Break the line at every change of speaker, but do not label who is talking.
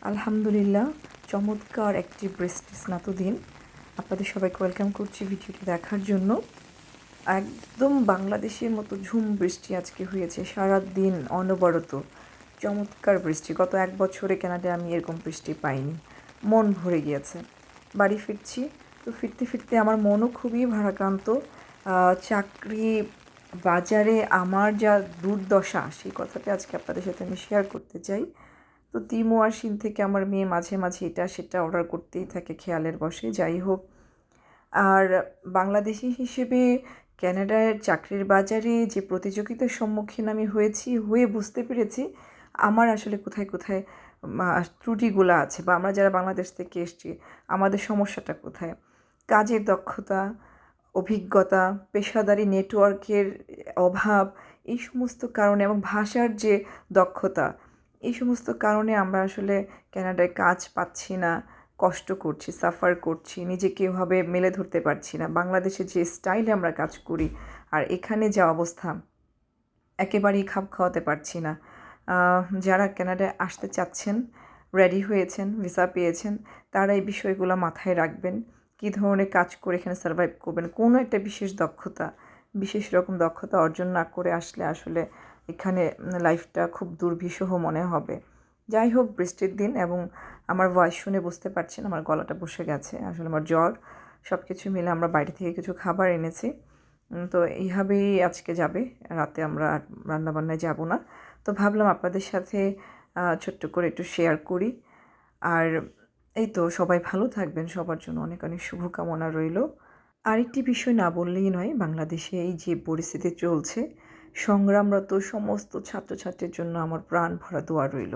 আলহামদুলিল্লাহ, চমৎকার একটি বৃষ্টি স্নাত দিন। আপনাদের সবাইকে ওয়েলকাম করছি ভিডিওটি দেখার জন্য। একদম বাংলাদেশের মতো ঝুম বৃষ্টি আজকে হয়েছে সারা দিন, অনবরত চমৎকার বৃষ্টি। গত এক বছরে কানাডায় আমি এরকম বৃষ্টি পাইনি। মন ভরে গিয়েছে। বাড়ি ফিরছি, তো ফিরতে ফিরতে আমার মনও খুবই ভারাক্রান্ত। চাকরি বাজারে আমার যা দুর্দশা, সেই কথাটা আজকে আপনাদের সাথে আমি শেয়ার করতে চাই। তো তিমো আর শিন থেকে আমার মেয়ে মাঝে মাঝে এটা সেটা অর্ডার করতেই থাকে খেয়ালের বশে। যাই হোক, আর বাংলাদেশি হিসেবে ক্যানাডার চাকরির বাজারে যে প্রতিযোগিতার সম্মুখীন আমি হয়ে বুঝতে পেরেছি আমার আসলে কোথায় কোথায় ত্রুটিগুলো আছে, বা আমরা যারা বাংলাদেশ থেকে এসেছি আমাদের সমস্যাটা কোথায়। কাজের দক্ষতা, অভিজ্ঞতা, পেশাদারি নেটওয়ার্কের অভাব, এই সমস্ত কারণে, এবং ভাষার যে দক্ষতা, এই সমস্ত কারণে আমরা আসলে কানাডায় কাজ পাচ্ছি না, কষ্ট করছি, সাফার করছি, নিজেকে এভাবে মেলে ধরতে পারছি না। বাংলাদেশে যে স্টাইলে আমরা কাজ করি আর এখানে যা অবস্থা, একেবারেই খাপ খাওয়াতে পারছি না। যারা কানাডায় আসতে চাচ্ছেন, রেডি হয়েছেন, ভিসা পেয়েছেন, তারা এই বিষয়গুলো মাথায় রাখবেন। কী ধরনের কাজ করে এখানে সার্ভাইভ করবেন, কোনো একটা বিশেষ রকম দক্ষতা অর্জন না করে আসলে আসলে এখানে লাইফটা খুব দুর্বিষহ মনে হবে। যাই হোক, বৃষ্টির দিন এবং আমার ভয়েস শুনে বুঝতে পারছেন আমার গলাটা বসে গেছে। আসলে আমার জ্বর, সব কিছু মিলে আমরা বাইরে থেকে কিছু খাবার এনেছি। তো এইভাবেই আজকে যাবে। রাতে আমরা আর রান্নাবান্নায় যাব না। তো ভাবলাম আপনাদের সাথে ছোট্ট করে একটু শেয়ার করি। আর এই তো, সবাই ভালো থাকবেন, সবার জন্য অনেক অনেক শুভকামনা রইল। আরেকটি বিষয় না বললেই নয়, বাংলাদেশে এই যে পরিস্থিতি চলছে, সংগ্রামরত সমস্ত ছাত্রছাত্রীর জন্য আমার প্রাণ ভরা দোয়া রইল।